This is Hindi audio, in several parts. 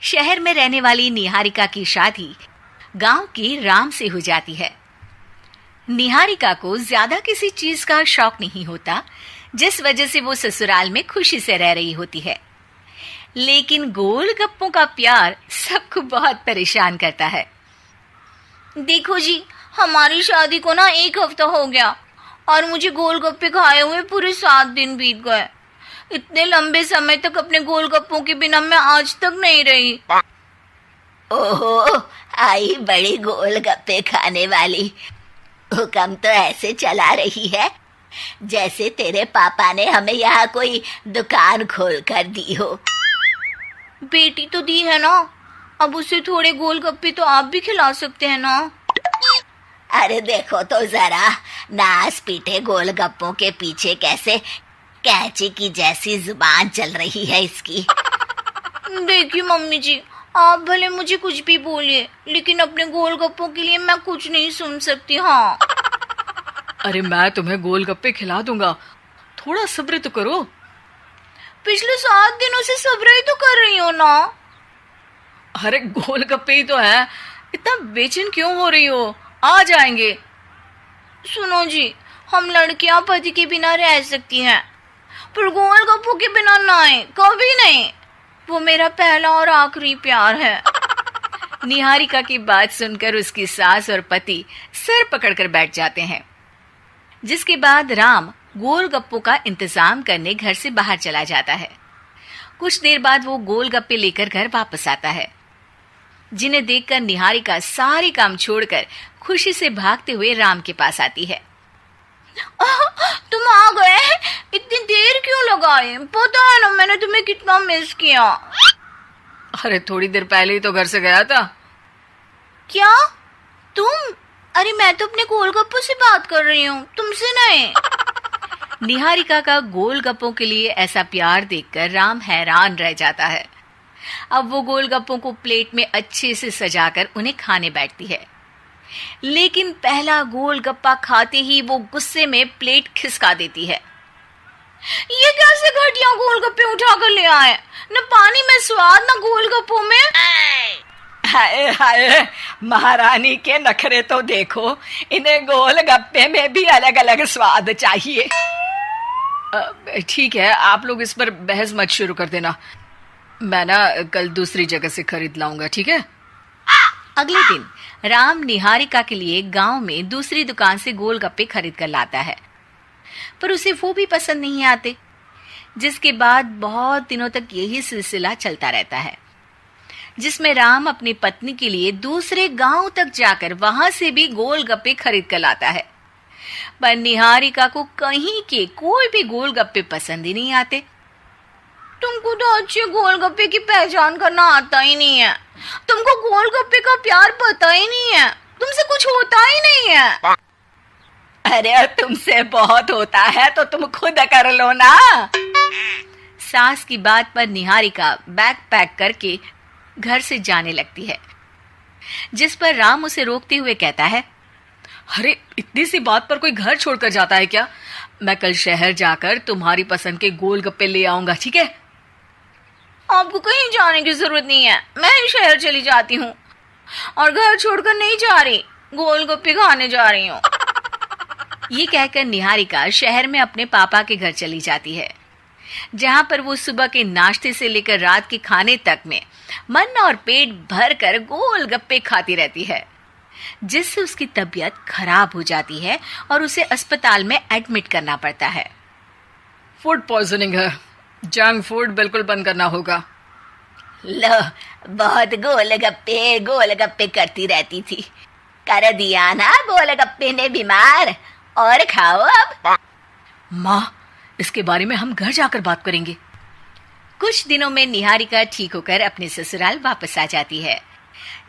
शहर में रहने वाली निहारिका की शादी गांव की राम से हो जाती है। निहारिका को ज्यादा किसी चीज का शौक नहीं होता, जिस वजह से वो ससुराल में खुशी से रह रही होती है। लेकिन गोलगप्पों का प्यार सबको बहुत परेशान करता है। देखो जी, हमारी शादी को ना 1 हफ्ता हो गया और मुझे गोलगप्पे खाए हुए पूरे 7 दिन बीत गए। इतने लंबे समय तक अपने गोलगप्पों के बिना मैं आज तक नहीं रही। ओहो, आई बड़ी गोलगप्पे खाने वाली। हुक्म तो ऐसे चला रही है जैसे तेरे पापा ने हमें यहाँ कोई दुकान खोल कर दी हो। बेटी तो दी है ना, अब उसे थोड़े गोलगप्पे तो आप भी खिला सकते हैं ना। अरे देखो तो जरा, नास पीटे गोलगप्पों के पीछे कैसे कैंची की जैसी जुबान चल रही है इसकी। देखिए मम्मी जी, आप भले मुझे कुछ भी बोलिए, लेकिन अपने गोलगप्पों के लिए मैं कुछ नहीं सुन सकती। हाँ। अरे मैं तुम्हें गोलगप्पे खिला दूंगा, थोड़ा सब्र तो करो। पिछले 7 दिनों से सब्र ही तो कर रही हो ना। अरे गोलगप्पे ही तो है, इतना बेचैन क्यों हो रही हो? आ जाएंगे। सुनो जी, हम लड़कियां पति के बिना रह सकती हैं, पर गोलगप्पों के बिना नहीं, कभी नहीं। वो मेरा पहला और आखिरी प्यार है। निहारिका की बात सुनकर उसकी सास और पति सर पकड़कर बैठ जाते हैं, जिसके बाद राम गोलगप्पों का इंतजाम करने घर से बाहर चला जाता है। कुछ देर बाद वो गोलगप्पे लेकर घर वापस आता है, जिन्हें देखकर निहारिका सारे काम छोड़कर खुशी से भागते हुए राम के पास आती है। तुम आ गए? इतनी देर क्यों लगाए? पता है ना मैंने तुम्हें कितना मिस किया। अरे थोड़ी देर पहले ही तो घर से गया था। क्या तुम? अरे मैं तो अपने गोलगप्पों से बात कर रही हूँ, तुमसे नहीं। निहारिका का गोलगप्पों के लिए ऐसा प्यार देखकर राम हैरान रह जाता है। अब वो गोलगप्पों को प्लेट में अच्छे से सजाकर उन्हें खाने बैठती है, लेकिन पहला गोलगप्पा खाते ही वो गुस्से में प्लेट खिसका देती है। ये कैसे घटिया गोलगप्पे उठा कर ले आए? न पानी में स्वाद, न गोलगप्पों में। हाय हाय, महारानी के नखरे तो देखो, इन्हें गोलगप्पे में भी अलग अलग स्वाद चाहिए। ठीक है, आप लोग इस पर बहस मत शुरू कर देना। मैं ना कल दूसरी जगह से खरीद लाऊंगा, ठीक है? अगले दिन राम निहारिका के लिए गांव में दूसरी दुकान से गोलगप्पे खरीद कर लाता है, पर उसे वो भी पसंद नहीं आते, जिसके बाद बहुत दिनों तक यही सिलसिला चलता रहता है, जिसमें राम अपनी पत्नी के लिए दूसरे गांव तक जाकर वहां से भी गोलगप्पे खरीद कर लाता है। पर निहारिका को कहीं के कोई भी गोलगप्पे पसंद ही नहीं आते। तुमको तो अच्छे गोलगप्पे की पहचान करना आता ही नहीं है। तुमको गोलगप्पे का प्यार पता ही नहीं है। तुमसे कुछ होता ही नहीं है। अरे तुमसे बहुत होता है तो तुम खुद कर लो ना। सास की बात पर निहारिका बैग पैक करके घर से जाने लगती है, जिस पर राम उसे रोकते हुए कहता है, अरे इतनी सी बात पर कोई घर छोड़कर जाता है क्या? मैं कल शहर जाकर तुम्हारी पसंद के गोलगप्पे ले आऊंगा, ठीक है? आपको कहीं जाने की जरूरत नहीं है, मैं ही शहर चली जाती हूँ और घर छोड़कर नहीं जा रही, गोलगप्पे खाने जा रही हूँ। ये कहकर निहारिका शहर में अपने पापा के घर चली जाती है, जहाँ पर वो सुबह के नाश्ते से लेकर रात के खाने तक में मन और पेट भर कर गोलगप्पे खाती रहती है, जिससे उसकी तबीयत खराब हो जाती है और उसे अस्पताल में एडमिट करना पड़ता है। फूड पॉइजनिंग है, जंक फूड बिल्कुल बंद करना होगा। लो, बहुत गोलगप्पे गोलगप्पे करती रहती थी, कर दिया ना गोलगप्पे ने बीमार। और खाओ अब। माँ, इसके बारे में हम घर जाकर बात करेंगे। कुछ दिनों में निहारिका ठीक होकर अपने ससुराल वापस आ जाती है,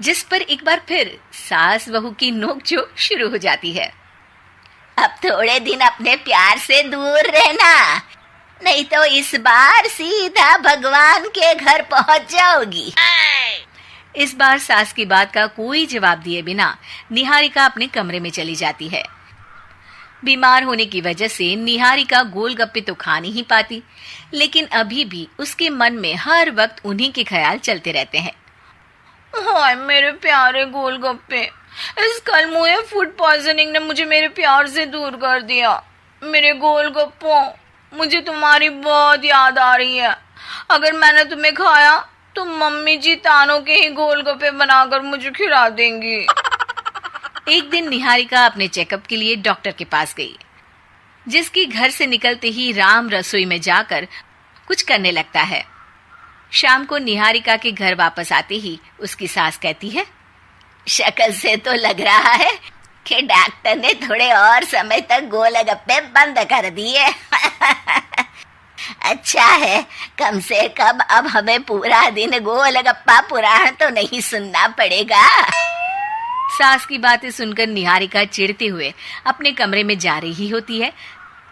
जिस पर एक बार फिर सास बहू की नोकझोंक शुरू हो जाती है। अब थोड़े दिन अपने प्यार से दूर रहना, नहीं तो इस बार सीधा भगवान के घर पहुंच जाओगी। इस बार सास की बात का कोई जवाब दिए बिना निहारिका अपने कमरे में चली जाती है। बीमार होने की वजह से निहारिका गोलगप्पे तो खा नहीं पाती, लेकिन अभी भी उसके मन में हर वक्त उन्हीं के ख्याल चलते रहते हैं। हाय मेरे प्यारे गोलगप्पे, इस कल मुझे फूड पॉइजनिंग ने मुझे मेरे प्यार से दूर कर दिया। मेरे गोलगप्पों, मुझे तुम्हारी बहुत याद आ रही है। अगर मैंने तुम्हें खाया तो मम्मी जी तानों के ही गोलगप्पे बनाकर मुझे खिला देंगी। एक दिन निहारिका अपने चेकअप के लिए डॉक्टर के पास गई, जिसकी घर से निकलते ही राम रसोई में जाकर कुछ करने लगता है। शाम को निहारिका के घर वापस आते ही उसकी सास कहती है, शक्ल से तो लग रहा है कि डॉक्टर ने थोड़े और समय तक गोलगप्पे बंद कर दिए। अच्छा है, कम से कम अब हमें पूरा दिन गोलगप्पा पुराण तो नहीं सुनना पड़ेगा। सास की बातें सुनकर निहारिका चिढ़ते हुए अपने कमरे में जा रही होती है।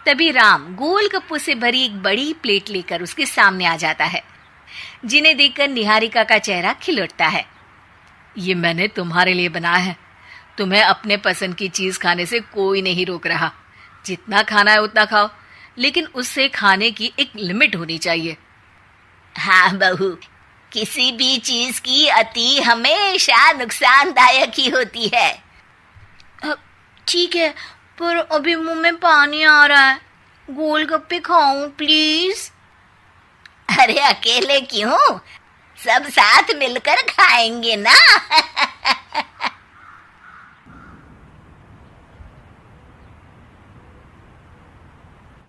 तभी राम गोलगप्पों से भरी एक बड़ी प्लेट लेकर उसके सामने आ जाता है, जिन्हें देखकर निहारिका का चेहरा खिल उठता है। ये मैंने तुम्हारे लिए बनाया है। तुम्हें अपने पसंद की चीज खाने से कोई नहीं रोक रहा। जितना खाना है उतना खाओ, लेकिन उससे खाने की एक लिमिट होनी चाहिए। हाँ बहू, किसी भी चीज की अति हमेशा नुकसानदायक ही होती है। ठीक है, पर अभी मुंह में पानी आ रहा है। गोलगप्पे खाऊं प्लीज? अरे अकेले क्यों, सब साथ मिलकर खाएंगे ना।